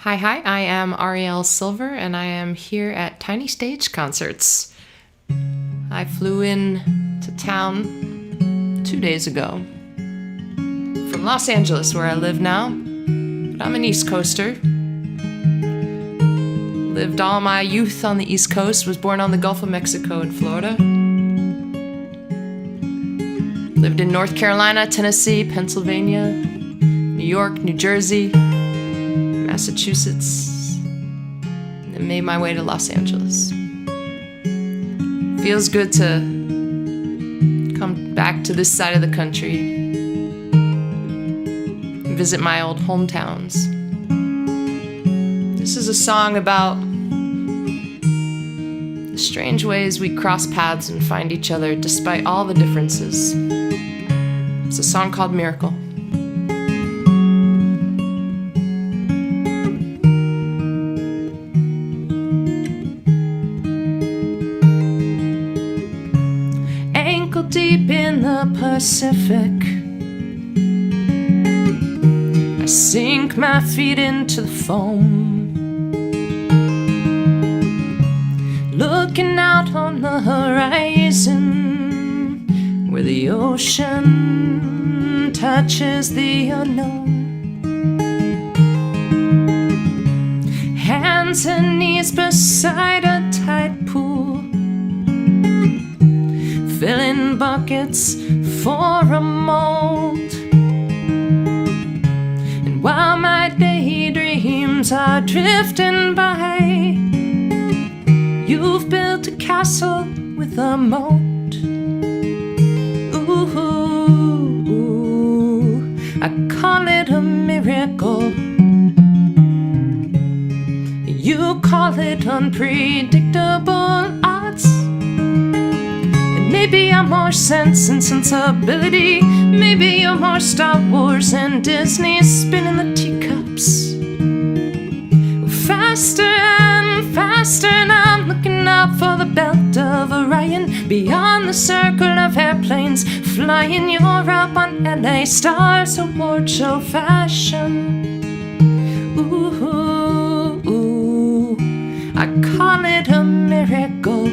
Hi, I am Arielle Silver, and I am here at Tiny Stage Concerts. I flew in to town 2 days ago from Los Angeles, where I live now, but I'm an East Coaster. Lived all my youth on the East Coast, was born on the Gulf of Mexico in Florida. Lived in North Carolina, Tennessee, Pennsylvania, New York, New Jersey, Massachusetts, and made my way to Los Angeles. Feels good to come back to this side of the country and visit my old hometowns. This is a song about the strange ways we cross paths and find each other despite all the differences. It's a song called Miracle. Ankle deep in the Pacific, I sink my feet into the foam, looking out on the horizon where the ocean touches the unknown. Hands and knees beside a tide pool, filling buckets for a mold. And while my daydreams are drifting by, you've built a castle with a moat. Ooh, I call it a miracle. You call it unpredictable odds. Maybe I'm more Sense and Sensibility. Maybe you're more Star Wars and Disney spinning the teacups. Faster and faster, and I'm looking out for the belt of Orion, beyond the circle of airplanes flying. You're up on LA Stars award show fashion. Ooh, I call it a miracle.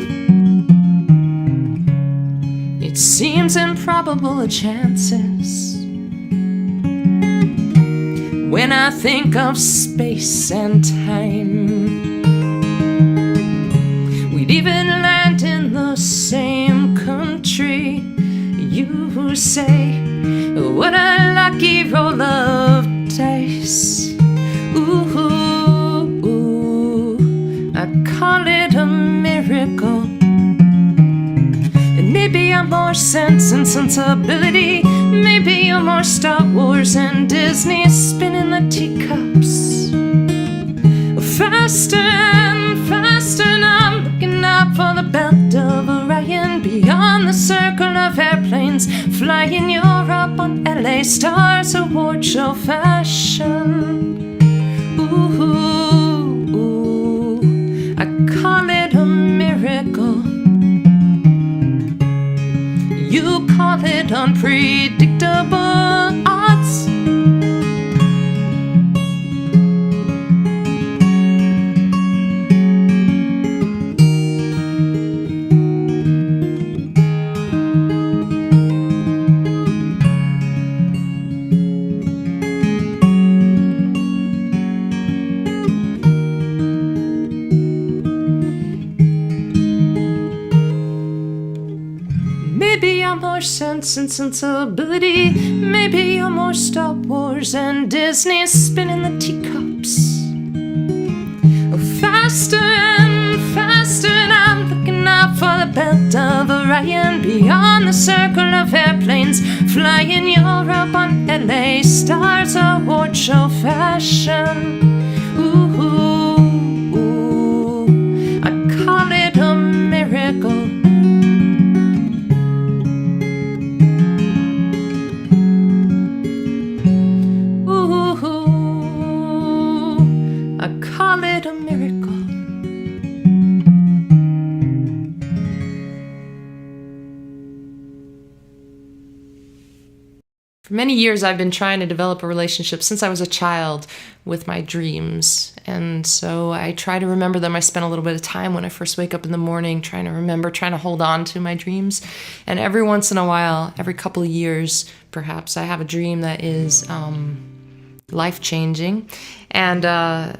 It seems improbable chances when I think of space and time. We'd even land in the same country. You say, what a lucky roll of dice. Ooh, I call it a miracle. Maybe I'm more Sense and Sensibility. Maybe you're more Star Wars and Disney spinning the teacups. Faster and faster, and I'm looking out for the belt of Orion, beyond the circle of airplanes flying. You're up on LA Stars award show fashion. Ooh, I call it a miracle. You call it unpredictable odds. Maybe I'm more Sense and Sensibility. Maybe you're more Star Wars and Disney spinning the teacups. Faster and faster, and I'm looking out for the belt of Orion, beyond the circle of airplanes flying. You're up on LA Stars award show fashion. Ooh, I call it a miracle. I call it a miracle. For many years, I've been trying to develop a relationship since I was a child with my dreams. And so I try to remember them. I spend a little bit of time when I first wake up in the morning trying to remember, trying to hold on to my dreams. And every once in a while, every couple of years, perhaps, I have a dream that is life-changing. And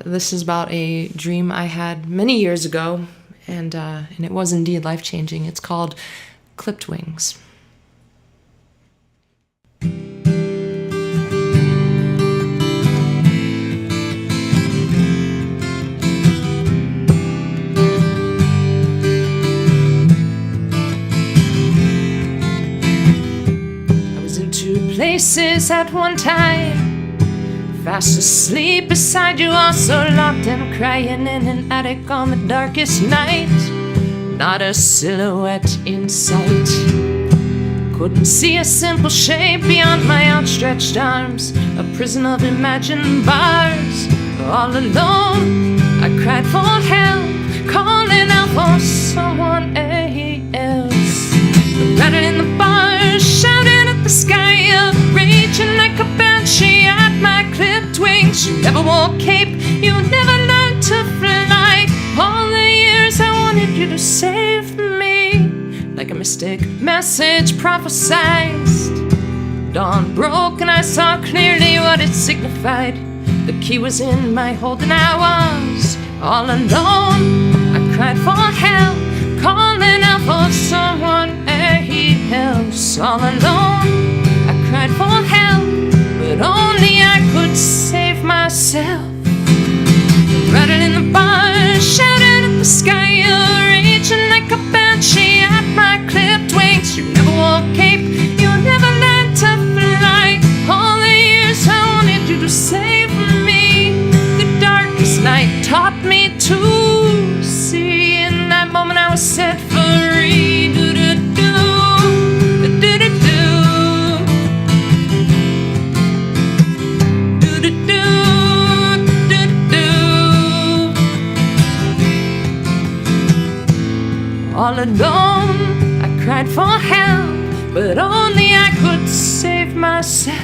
this is about a dream I had many years ago. And it was indeed life-changing. It's called Clipped Wings. Places at one time, fast asleep beside you, also locked and crying in an attic on the darkest night. Not a silhouette in sight. Couldn't see a simple shape beyond my outstretched arms, a prison of imagined bars. All alone, I cried for help, calling out for someone else. Rattling the bars, shouting at the sky, raging like a banshee at my clipped wings. You never wore cape, you never learned to fly. All the years I wanted you to save me, like a mystic message prophesied. Dawn broke and I saw clearly what it signified. The key was in my hold and I was all alone. I cried for help, calling out for someone else. All alone, I cried for help, but only I could save myself. Rattling the bars, shouting at the sky, raging like a banshee at my clipped wings. You never wore cape, you never learned to fly. All the years I wanted you to save me. The darkest night taught me to see. In that moment I was set free. All alone, I cried for help, but only I could save myself.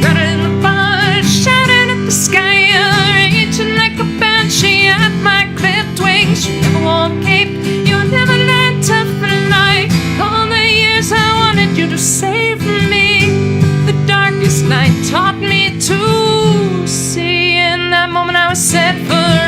Rattling the bars, shouting at the sky, raging like a banshee at my clipped wings. You never wore cape, you never learned to fly. All the years I wanted you to save me. The darkest night taught me to see. In that moment I was set free.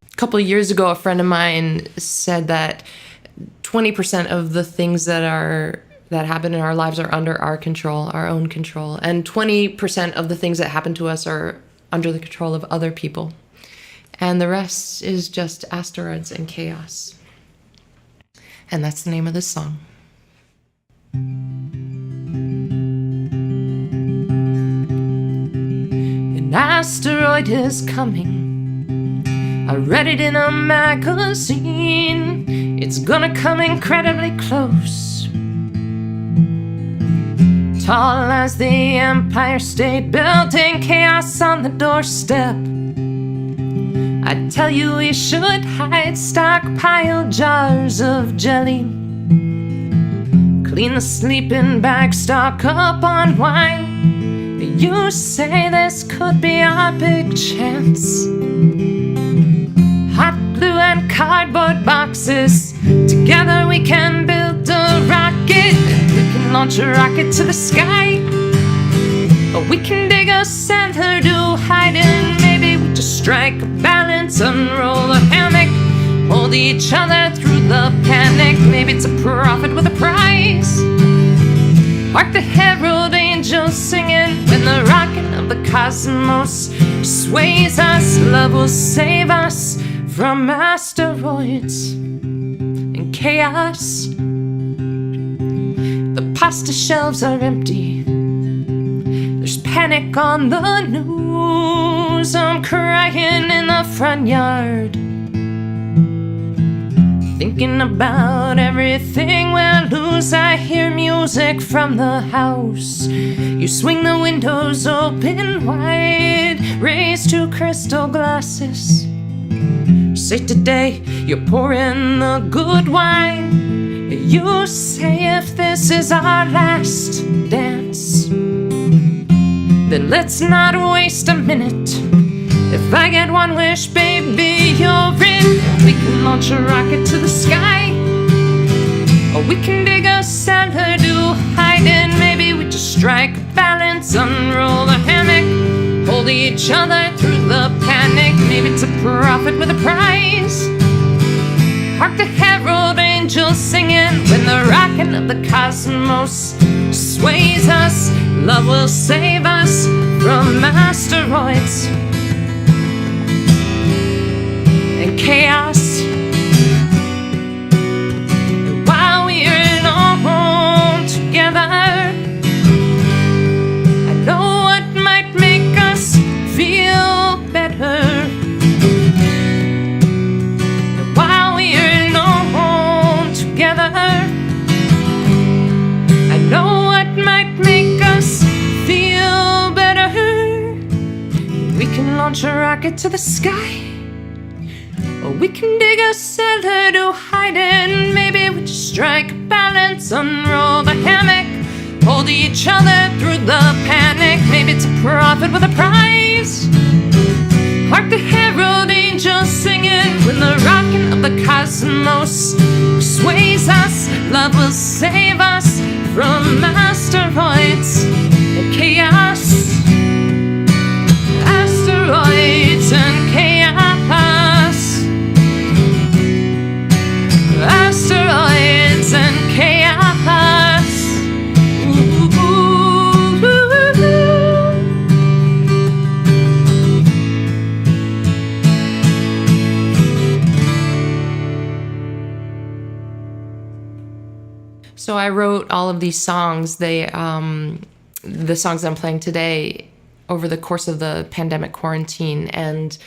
A couple of years ago, a friend of mine said that 20% of the things that happen in our lives are under our control, our own control, and 20% of the things that happen to us are under the control of other people. And the rest is just asteroids and chaos. And that's the name of this song. An asteroid is coming. I read it in a magazine. It's gonna come incredibly close. Tall as the Empire State Building, chaos on the doorstep. I tell you we should hide, stockpile jars of jelly. Clean the sleeping bag, stock up on wine. You say this could be our big chance. Hot glue and cardboard boxes, together we can build a rocket. We can launch a rocket to the sky, or we can dig a cellar to hide in. Maybe we just strike a balance, unroll a hammock, hold each other through the panic. Maybe it's a prophet with a prize. Hark the herald angels singing when the rocket of the cosmos sways us. Love will save us from asteroids and chaos. pasta shelves are empty. There's panic on the news. I'm crying in the front yard, thinking about everything we'll lose. I hear music from the house. You swing the windows open wide, raise 2 crystal glasses. Say today you're pouring the good wine. You say if this is our last dance, then let's not waste a minute. If I get one wish, baby, you're in. We can launch a rocket to the sky, or we can dig a cellar to hide in. Maybe we just strike a balance, unroll the hammock, hold each other through the panic. Maybe it's a profit with a prize. Hark the herald angels singing when the rocking of the cosmos sways us. Love will save us from asteroids and chaos. And while we're alone together, I know what might make us feel better. And while we're alone together, I know what might make us feel better. We can launch a rocket to the sky, or we can dig a cellar to hide in. Maybe we just strike a balance, unroll the hammock, hold each other through the panic. Maybe it's a profit with a prize. Hark the herald angels singing when the rocking of the cosmos sways us. Love will save us from asteroids and chaos. Asteroids and chaos. Asteroids and chaos. Ooh, ooh, ooh, ooh. So I wrote all of these songs. The songs I'm playing today over the course of the pandemic quarantine, and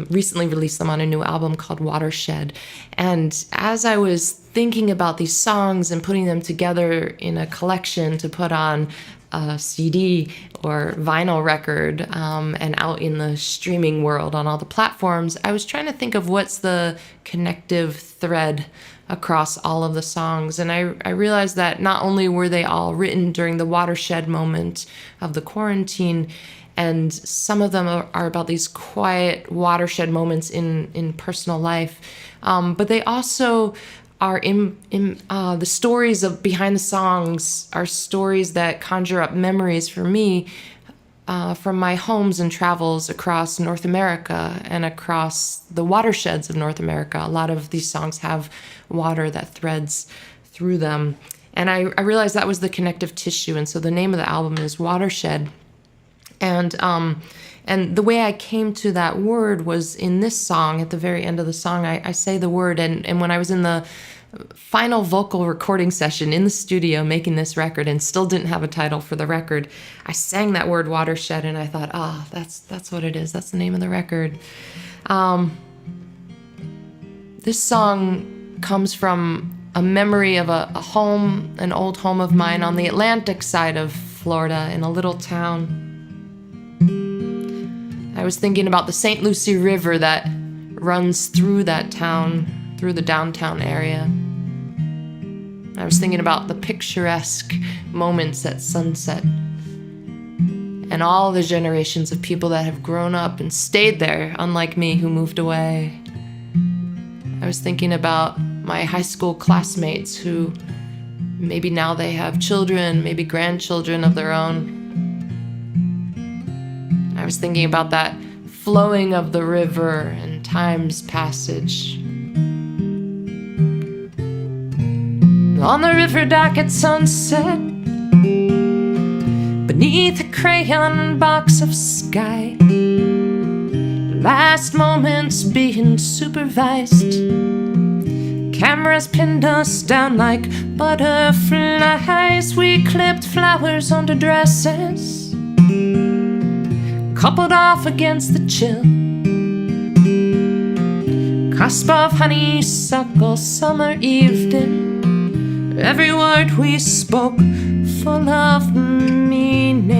recently released them on a new album called Watershed. And as I was thinking about these songs and putting them together in a collection to put on a CD or vinyl record and out in the streaming world on all the platforms, I was trying to think of what's the connective thread across all of the songs. And I realized that not only were they all written during the watershed moment of the quarantine, and some of them are about these quiet watershed moments in personal life, but they also are in the stories of behind the songs are stories that conjure up memories for me from my homes and travels across North America and across the watersheds of North America. A lot of these songs have water that threads through them. And I realized that was the connective tissue. And so the name of the album is Watershed. And the way I came to that word was in this song. At the very end of the song, I say the word. And when I was in the final vocal recording session in the studio making this record and still didn't have a title for the record, I sang that word Watershed, and I thought, that's what it is. That's the name of the record. This song comes from a memory of a home, an old home of mine on the Atlantic side of Florida in a little town. I was thinking about the St. Lucie River that runs through that town, through the downtown area. I was thinking about the picturesque moments at sunset and all the generations of people that have grown up and stayed there, unlike me who moved away. I was thinking about my high school classmates who maybe now they have children, maybe grandchildren of their own. I was thinking about that flowing of the river and time's passage. On the Riverdock at sunset, beneath a crayon box of sky, last moments being supervised, Cameras pinned us down like butterflies. We clipped flowers onto dresses, coupled off against the chill. Cusp of honeysuckle summer evening, every word we spoke full of meaning.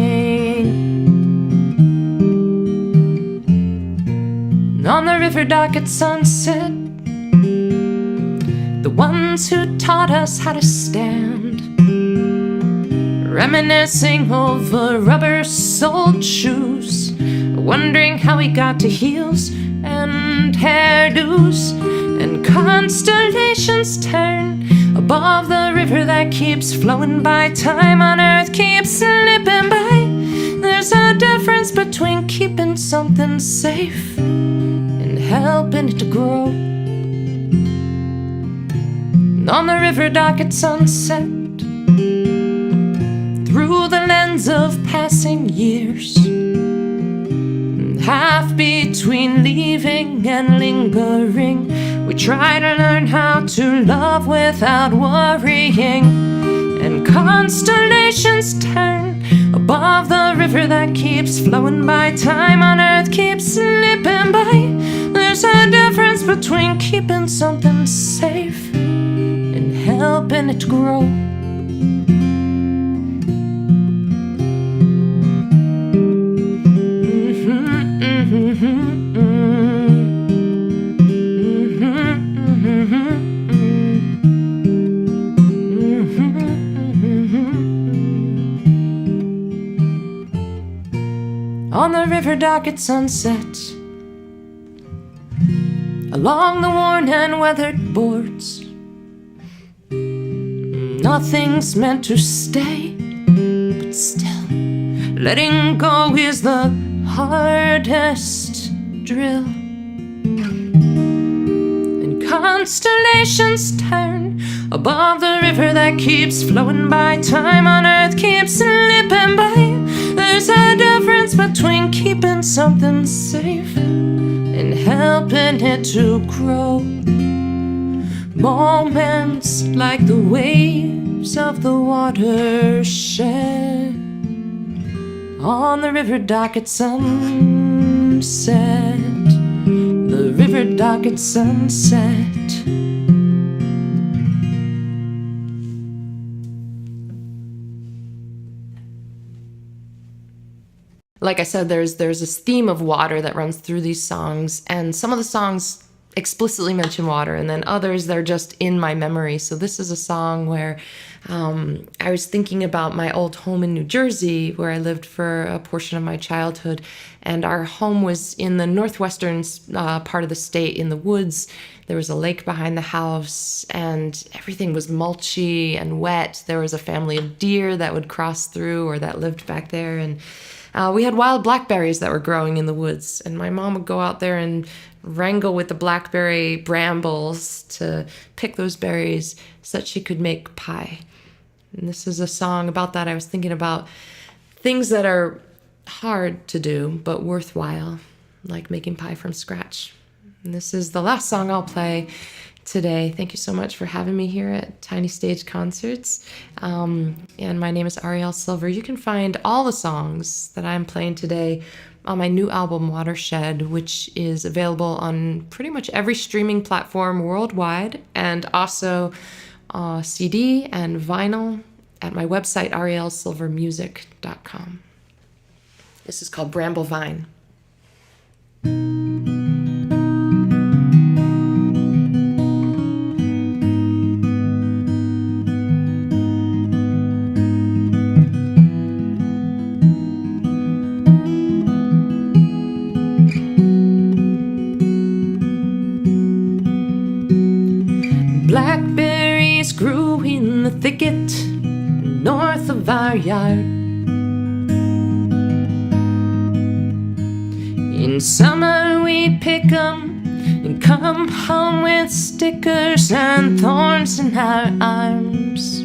On the Riverdock at sunset, the ones who taught us how to stand, reminiscing over rubber-soled shoes, wondering how we got to heels and hairdos. And constellations turn above the river that keeps flowing by. Time on earth keeps slipping by. There's a difference between keeping something safe and helping it to grow. On the Riverdock at sunset, through the lens of passing years, half between leaving and lingering, we try to learn how to love without worrying. And constellations turn above the river that keeps flowing by. Time on earth keeps slipping by. There's a difference between keeping something safe and helping it to grow. On the Riverdock at sunset, along the worn and weathered boards, nothing's meant to stay, but still, letting go is the hardest drill. And constellations turn above the river that keeps flowing by. Time on earth keeps slipping by. There's a difference between keeping something safe and helping it to grow. Moments like the waves of the watershed on the Riverdock at sunset. The Riverdock at sunset. Like I said, there's this theme of water that runs through these songs, and some of the songs explicitly mention water, and then others, they're just in my memory. So this is a song where I was thinking about my old home in New Jersey, where I lived for a portion of my childhood, and our home was in the northwestern part of the state, in the woods. There was a lake behind the house, and everything was mulchy and wet. There was a family of deer that would cross through, or that lived back there, and we had wild blackberries that were growing in the woods, and my mom would go out there and wrangle with the blackberry brambles to pick those berries so that she could make pie. And this is a song about that. I was thinking about things that are hard to do but worthwhile, like making pie from scratch. And this is the last song I'll play today. Thank you so much for having me here at Tiny Stage Concerts. And my name is Arielle Silver. You can find all the songs that I'm playing today on my new album, Watershed, which is available on pretty much every streaming platform worldwide, and also CD and vinyl at my website, ariellesilvermusic.com. This is called Bramble Vine. Blackberries grew in the thicket north of our yard. In summer we'd pick 'em and come home with stickers and thorns in our arms.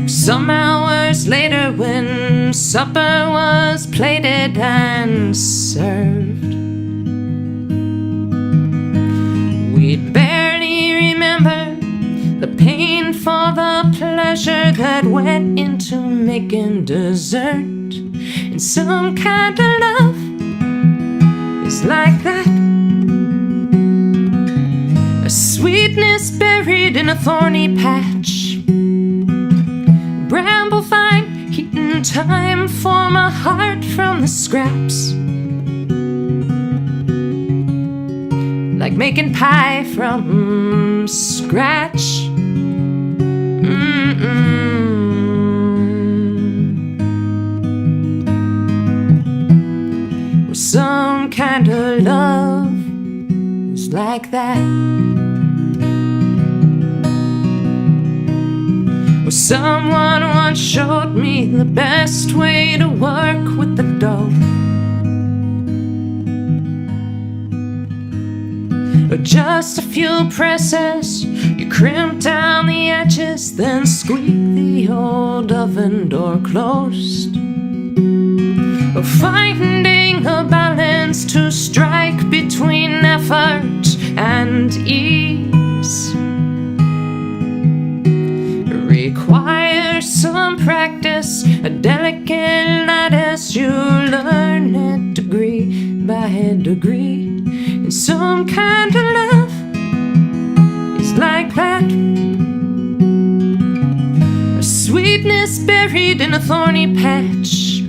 Some hours later, when supper was plated and served, we'd pain for the pleasure that went into making dessert. And some kind of love is like that, a sweetness buried in a thorny patch. Bramble vine, heating time, form a heart from the scraps, like making pie from scratch. Well, some kind of love is like that. Well, someone once showed me the best way to work with the dough. Just a few presses, you crimp down the edges, then squeak the old oven door closed. Finding a balance to strike between effort and ease requires some practice, a delicate art as you learn it degree by degree. And some kind of love is like that, a sweetness buried in a thorny patch.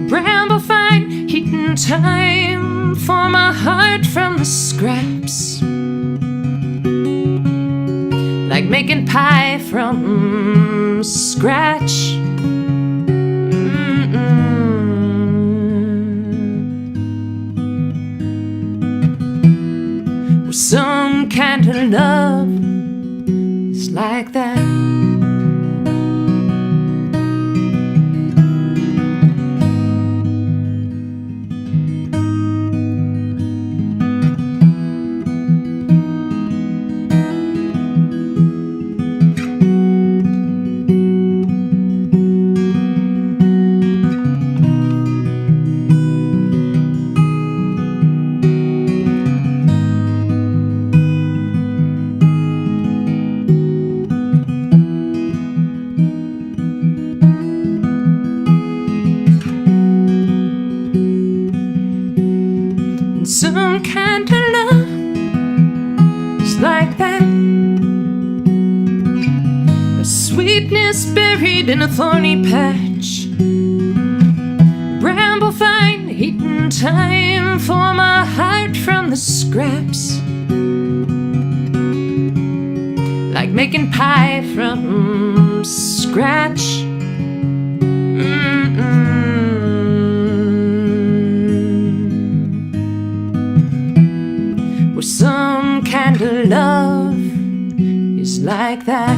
Bramble vine, heating time, form a heart from the scraps, like making pie from scratch. Some kind of love is like that. Some kind of love is like that, a sweetness buried in a thorny patch. Bramble vine, heating time, form a heart from the scraps, like making pie from scratch. Some kind of love is like that.